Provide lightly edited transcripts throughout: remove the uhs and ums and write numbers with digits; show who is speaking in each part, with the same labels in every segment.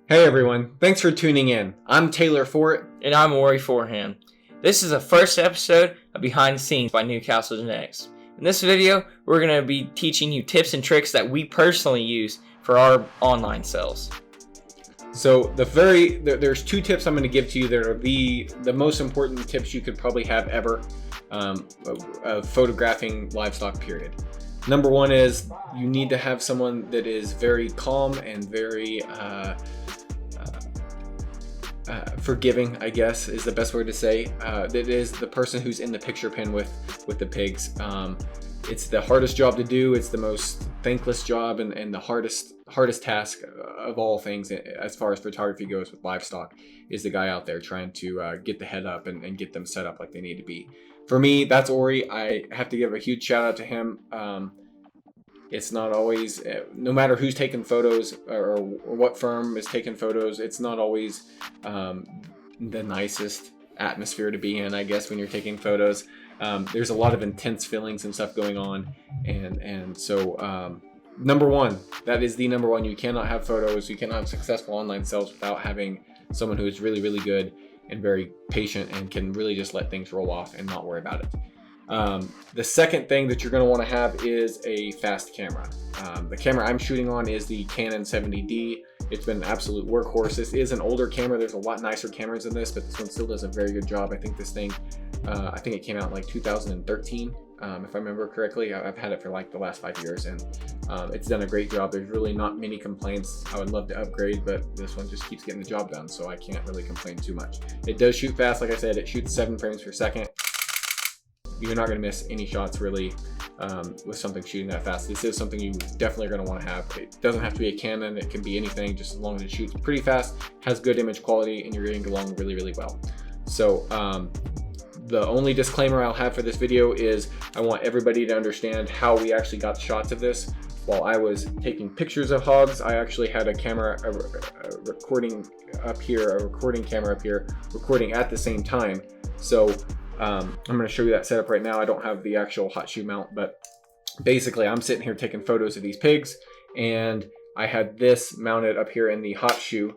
Speaker 1: Hey everyone, thanks for tuning in. I'm Taylor Fort.
Speaker 2: And I'm Ori Forehand. This is the first episode of Behind the Scenes by Newcastle Genetics. In this video, we're going to be teaching you tips and tricks that we personally use for our online sales.
Speaker 1: So there's two tips I'm going to give to you that are the most important tips you could probably have ever of photographing livestock, period. Number one is you need to have someone that is very calm and very forgiving, I guess is the best word to say. That is the person who's in the picture pen with the pigs. It's the hardest job to do. It's the most thankless job and the hardest task of all things as far as photography goes with livestock is the guy out there trying to get the head up and get them set up like they need to be. For me, that's Ori. I have to give a huge shout out to him. It's not always, no matter who's taking photos or what firm is taking photos, it's not always the nicest atmosphere to be in, I guess, when you're taking photos. There's a lot of intense feelings and stuff going on. And so number one, that is the number one. You cannot have photos. You cannot have successful online sales without having someone who is really, really good and very patient and can really just let things roll off and not worry about it. The second thing that you're going to want to have is a fast camera. The camera I'm shooting on is the Canon 70D. It's been an absolute workhorse. This is an older camera. There's a lot nicer cameras than this, but this one still does a very good job. I think this thing, I think it came out in like 2013, if I remember correctly. I've had it for like the last 5 years, and it's done a great job. There's really not many complaints. I would love to upgrade, but this one just keeps getting the job done, so I can't really complain too much. It does shoot fast. Like I said, it shoots 7 frames per second. You're not going to miss any shots really with something shooting that fast. This is something you definitely are going to want to have. It doesn't have to be a Canon. It can be anything, just as long as it shoots pretty fast, has good image quality, and you're getting along really, really well. So the only disclaimer I'll have for this video is I want everybody to understand how we actually got shots of this. While I was taking pictures of hogs, I actually had a recording camera up here, recording at the same time. So I'm going to show you that setup right now. I don't have the actual hot shoe mount, but basically I'm sitting here taking photos of these pigs, and I had this mounted up here in the hot shoe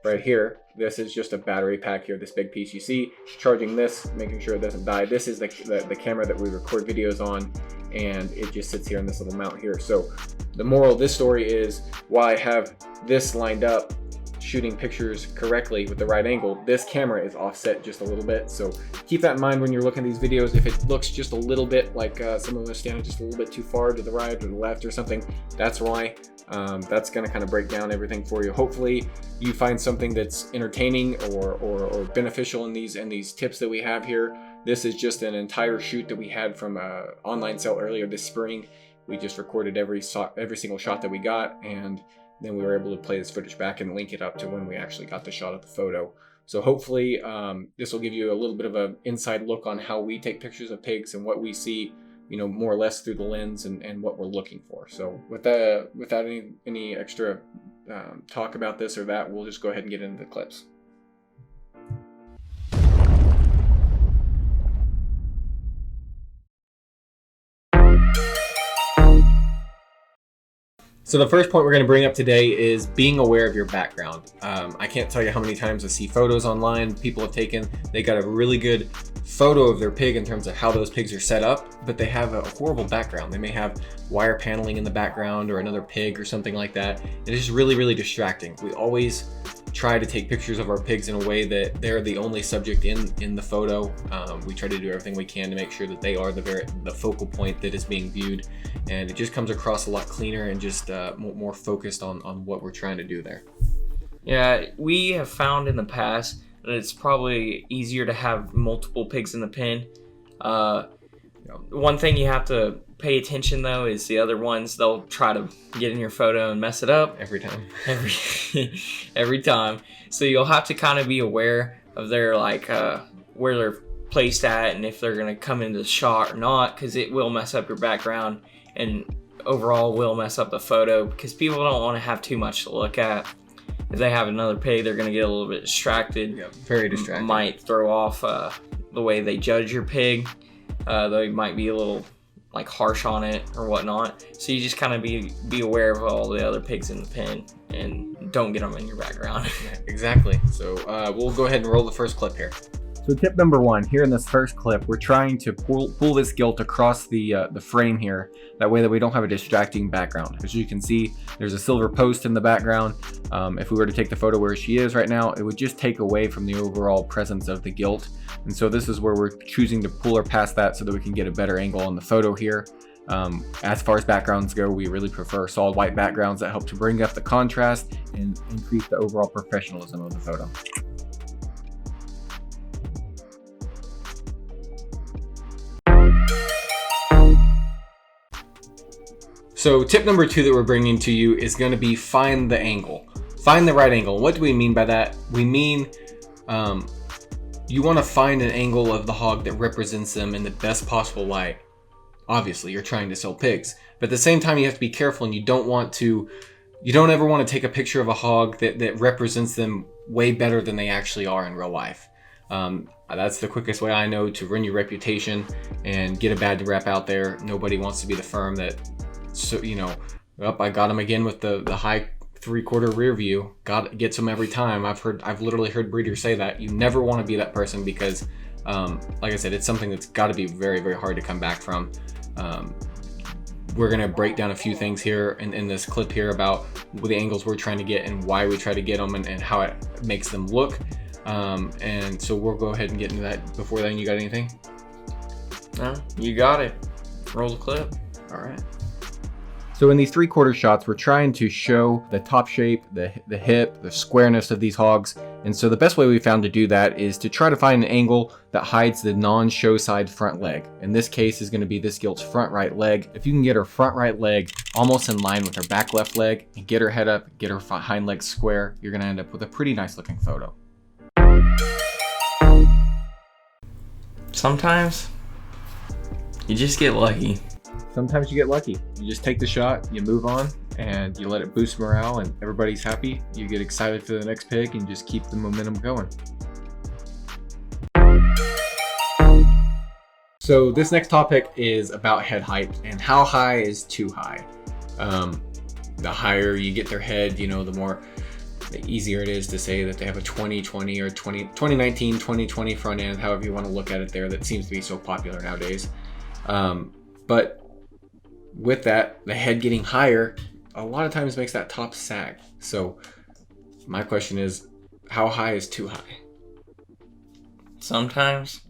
Speaker 1: right here. This is just a battery pack here, this big piece you see, charging this, making sure it doesn't die. This is the camera that we record videos on, and it just sits here in this little mount here. So the moral of this story is, while I have this lined up shooting pictures correctly with the right angle, this camera is offset just a little bit. So keep that in mind when you're looking at these videos. If it looks just a little bit like some of us standing just a little bit too far to the right or the left or something, that's why. That's going to kind of break down everything for you. Hopefully you find something that's entertaining or beneficial in these tips that we have here. This is just an entire shoot that we had from an online sale earlier this spring. We just recorded every single shot that we got, and then we were able to play this footage back and link it up to when we actually got the shot of the photo. So hopefully this will give you a little bit of an inside look on how we take pictures of pigs and what we see, more or less through the lens and what we're looking for. So without any extra talk about this or that, we'll just go ahead and get into the clips. So the first point we're going to bring up today is being aware of your background. I can't tell you how many times I see photos online people have taken. They got a really good photo of their pig in terms of how those pigs are set up, but they have a horrible background. They may have wire paneling in the background or another pig or something like that. It is really, really distracting. We always try to take pictures of our pigs in a way that they're the only subject in the photo. We try to do everything we can to make sure that they are the focal point that is being viewed, and it just comes across a lot cleaner and just more focused on what we're trying to do there.
Speaker 2: Yeah, we have found in the past that it's probably easier to have multiple pigs in the pen. One thing you have to pay attention though is the other ones. They'll try to get in your photo and mess it up
Speaker 1: every time.
Speaker 2: Every time. So you'll have to kind of be aware of their where they're placed at and if they're gonna come into the shot or not, because it will mess up your background and overall will mess up the photo, because people don't want to have too much to look at. If they have another pig, they're gonna get a little bit distracted.
Speaker 1: Yep, very distracting.
Speaker 2: Might throw off the way they judge your pig. They might be a little like harsh on it or whatnot. So you just kind of be aware of all the other pigs in the pen and don't get them in your background.
Speaker 1: Exactly. So we'll go ahead and roll the first clip here.
Speaker 3: So tip number one, here in this first clip, we're trying to pull this gilt across the frame here. That way that we don't have a distracting background. As you can see, there's a silver post in the background. If we were to take the photo where she is right now, it would just take away from the overall presence of the gilt. And so this is where we're choosing to pull her past that so that we can get a better angle on the photo here. As far as backgrounds go, we really prefer solid white backgrounds that help to bring up the contrast and increase the overall professionalism of the photo.
Speaker 1: So tip number 2 that we're bringing to you is going to be find the angle. Find the right angle. What do we mean by that? We mean you want to find an angle of the hog that represents them in the best possible light. Obviously, you're trying to sell pigs, but at the same time, you have to be careful, and you don't ever want to take a picture of a hog that represents them way better than they actually are in real life. That's the quickest way I know to ruin your reputation and get a bad rep out there. Nobody wants to be the firm that, I got him again with the high 3/4 rear view. Gets them every time. I've literally heard breeders say that. You never want to be that person because, like I said, it's something that's got to be very, very hard to come back from. We're going to break down a few things here in this clip here about the angles we're trying to get and why we try to get them and how it makes them look. And so we'll go ahead and get into that. Before then, you got anything?
Speaker 2: No, you got it. Roll the clip.
Speaker 1: All right.
Speaker 3: So in these 3/4 shots, we're trying to show the top shape, the hip, the squareness of these hogs. And so the best way we found to do that is to try to find an angle that hides the non-show side front leg. In this case is going to be this gilt's front right leg. If you can get her front right leg almost in line with her back left leg and get her head up, get her hind leg square, you're going to end up with a pretty nice looking photo.
Speaker 2: Sometimes you just get lucky.
Speaker 3: Sometimes you get lucky. You just take the shot, you move on, and you let it boost morale, and everybody's happy. You get excited for the next pig and just keep the momentum going.
Speaker 1: So this next topic is about head height and how high is too high. The higher you get their head, the easier it is to say that they have a 2020 or 2019, 2020 front end, however you want to look at it there. That seems to be so popular nowadays. But with that, the head getting higher a lot of times makes that top sag. So my question is, how high is too high?
Speaker 2: Sometimes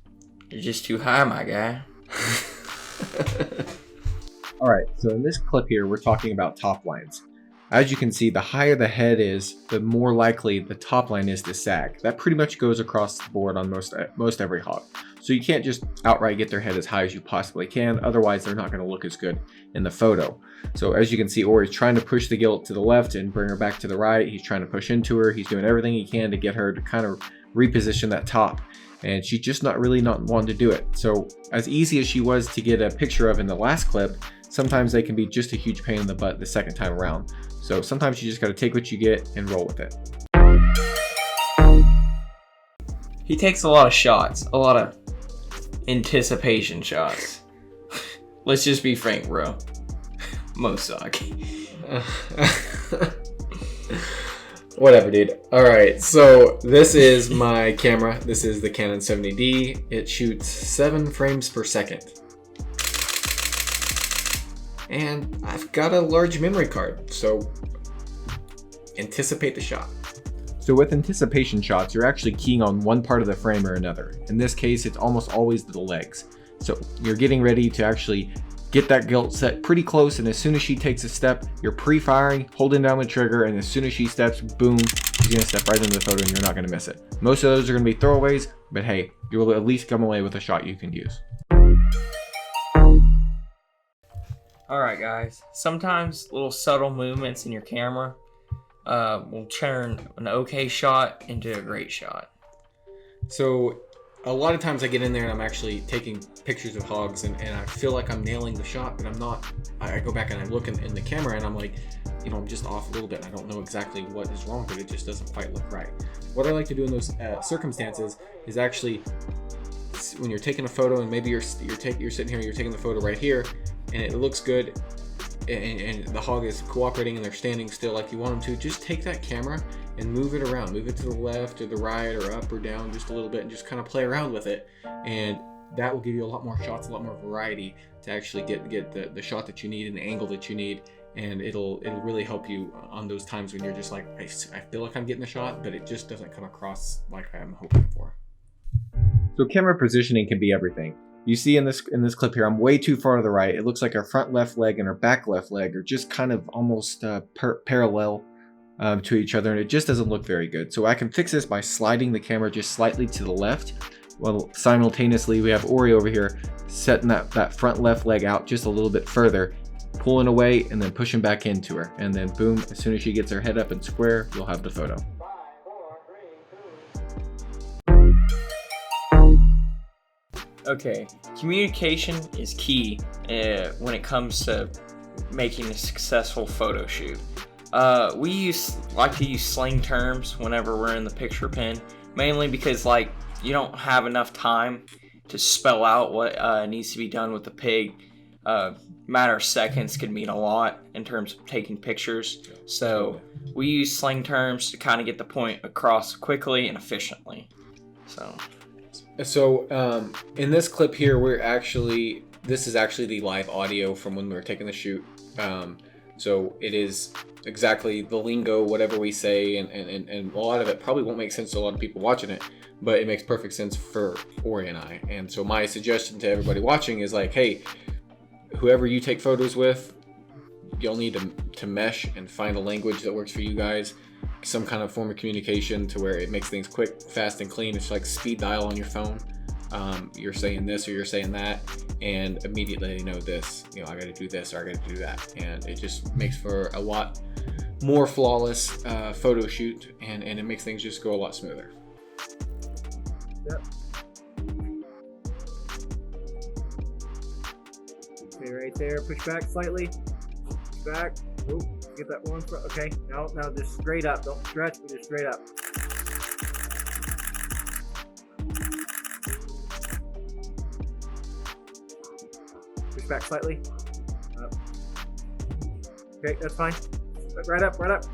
Speaker 2: you're just too high, my guy.
Speaker 3: All right, so in this clip here, we're talking about top lines. As you can see, the higher the head is, the more likely the top line is to sag. That pretty much goes across the board on most every hog. So you can't just outright get their head as high as you possibly can, otherwise they're not going to look as good in the photo. So as you can see, Ori's trying to push the gilt to the left and bring her back to the right. He's trying to push into her. He's doing everything he can to get her to kind of reposition that top. And she's just not wanting to do it. So as easy as she was to get a picture of in the last clip, sometimes they can be just a huge pain in the butt the second time around. So sometimes you just got to take what you get and roll with it.
Speaker 2: He takes a lot of shots, a lot of anticipation shots. Let's just be frank, bro. Most suck.
Speaker 1: Whatever, dude. All right, so this is my camera. This is the Canon 70D. It shoots 7 frames per second. And I've got a large memory card, so anticipate the shot.
Speaker 3: So with anticipation shots, you're actually keying on one part of the frame or another. In this case, it's almost always the legs. So you're getting ready to actually get that gilt set pretty close, and as soon as she takes a step, you're pre-firing, holding down the trigger, and as soon as she steps, boom, she's gonna step right into the photo and you're not gonna miss it. Most of those are gonna be throwaways, but hey, you'll at least come away with a shot you can use.
Speaker 2: Alright guys, sometimes little subtle movements in your camera will turn an okay shot into a great shot.
Speaker 1: So a lot of times I get in there and I'm actually taking pictures of hogs and I feel like I'm nailing the shot, but I'm not. I go back and I look in the camera and I'm like, I'm just off a little bit. I don't know exactly what is wrong, but it just doesn't quite look right. What I like to do in those circumstances is actually, when you're taking a photo and maybe you're sitting here, you're taking the photo right here, and it looks good, and the hog is cooperating and they're standing still like you want them to, just take that camera and move it around. Move it to the left or the right or up or down just a little bit and just kind of play around with it. And that will give you a lot more shots, a lot more variety to actually get the shot that you need and the angle that you need. And it'll really help you on those times when you're just like, I feel like I'm getting the shot, but it just doesn't come across like I'm hoping for.
Speaker 3: So camera positioning can be everything. You see in this clip here, I'm way too far to the right. It looks like our front left leg and our back left leg are just kind of almost parallel to each other, and it just doesn't look very good. So I can fix this by sliding the camera just slightly to the left, while simultaneously we have Ori over here setting that front left leg out just a little bit further, pulling away and then pushing back into her, and then boom, as soon as she gets her head up and square, you'll have the photo.
Speaker 2: Okay, communication is key when it comes to making a successful photo shoot. We like to use slang terms whenever we're in the picture pin, mainly because like you don't have enough time to spell out what needs to be done with the pig. Matter of seconds could mean a lot in terms of taking pictures, so we use slang terms to kind of get the point across quickly and efficiently.
Speaker 1: So in this clip here, this is actually the live audio from when we were taking the shoot. So it is exactly the lingo, whatever we say, and a lot of it probably won't make sense to a lot of people watching it, but it makes perfect sense for Ori and I. And so my suggestion to everybody watching is like, hey, whoever you take photos with, you'll need to mesh and find a language that works for you guys, some kind of form of communication to where it makes things quick, fast, and clean. It's like speed dial on your phone. You're saying this or you're saying that, and immediately they know this, I got to do this or I got to do that, and it just makes for a lot more flawless photo shoot, and it makes things just go a lot smoother.
Speaker 4: Yep. Okay, right there. Push back slightly. Push back. Oop, get that one. Okay. No, just straight up. Don't stretch, but just straight up. Push back slightly. Up. Okay, that's fine. Right up, right up.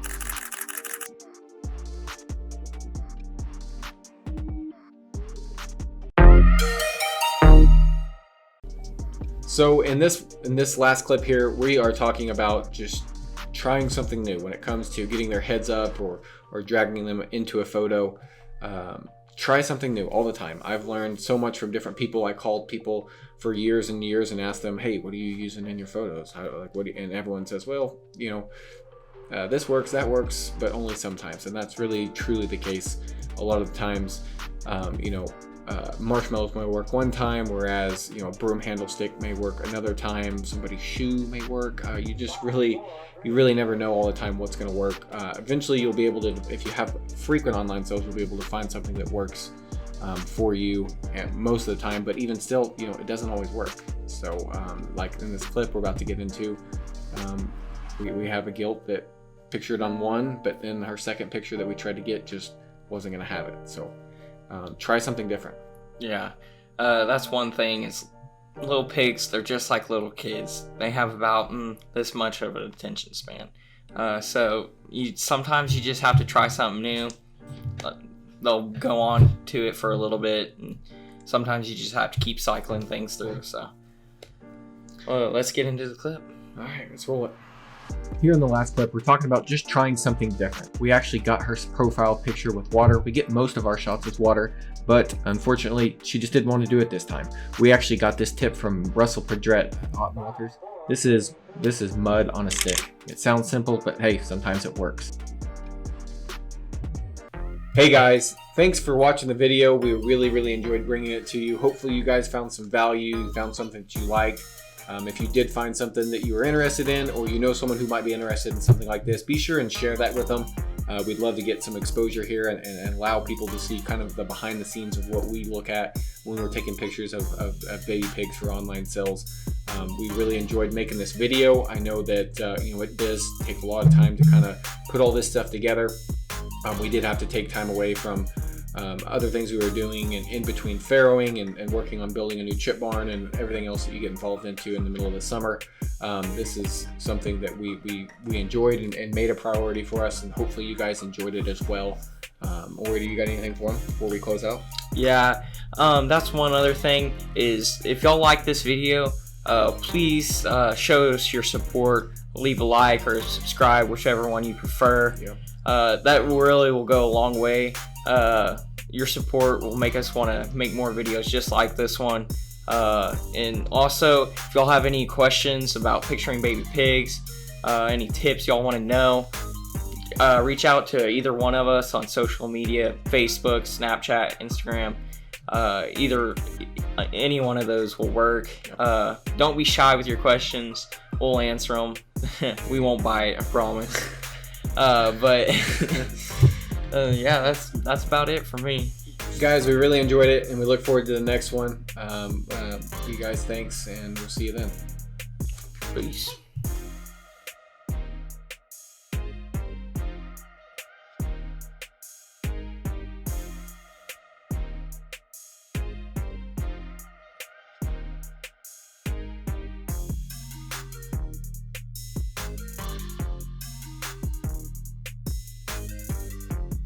Speaker 1: So in this last clip here, we are talking about just trying something new when it comes to getting their heads up or dragging them into a photo. Try something new all the time. I've learned so much from different people. I called people for years and years and asked them, hey, what are you using in your photos? And everyone says, well, this works, that works, but only sometimes. And that's really truly the case. A lot of the times, marshmallows may work one time, whereas a broom handle stick may work another time. Somebody's shoe may work. You really never know all the time what's going to work. Eventually, you'll be able to, if you have frequent online sales, you'll be able to find something that works for you most of the time. But even still, it doesn't always work. So, like in this clip we're about to get into, we have a gilt that pictured on one, but then her second picture that we tried to get just wasn't going to have it. So. Try something different.
Speaker 2: Yeah, that's one thing is little pigs, they're just like little kids. They have about this much of an attention span. So sometimes you just have to try something new. They'll go on to it for a little bit, and sometimes you just have to keep cycling things through. So let's get into the clip.
Speaker 1: All right, let's roll it.
Speaker 3: Here in the last clip, we're talking about just trying something different. We actually got her profile picture with water. We get most of our shots with water, but unfortunately, she just didn't want to do it this time. We actually got this tip from Russell Pedrett at Hot Melters. This is mud on a stick. It sounds simple, but hey, sometimes it works.
Speaker 1: Hey guys, thanks for watching the video. We really enjoyed bringing it to you. Hopefully you guys found some value, found something that you like. If you did find something that you were interested in, or someone who might be interested in something like this, be sure and share that with them. We'd love to get some exposure here and allow people to see kind of the behind the scenes of what we look at when we're taking pictures of baby pigs for online sales. We really enjoyed making this video. I know that it does take a lot of time to kind of put all this stuff together. We did have to take time away from other things we were doing in between farrowing and working on building a new chip barn and everything else that you get involved into in the middle of the summer. This is something that we enjoyed and made a priority for us, and hopefully you guys enjoyed it as well. Ori, do you got anything for them before we close out?
Speaker 2: Yeah, that's one other thing is if y'all like this video, please show us your support. Leave a like or subscribe, whichever one you prefer.
Speaker 1: Yeah.
Speaker 2: That really will go a long way. Your support will make us want to make more videos just like this one. And also, if y'all have any questions about picturing baby pigs, any tips y'all want to know, reach out to either one of us on social media, Facebook, Snapchat, Instagram. Either any one of those will work. Don't be shy with your questions. We'll answer them. We won't bite, I promise. But yeah, that's about it for me.
Speaker 1: Guys, we really enjoyed it, and we look forward to the next one. You guys, thanks, and we'll see you then.
Speaker 2: Peace.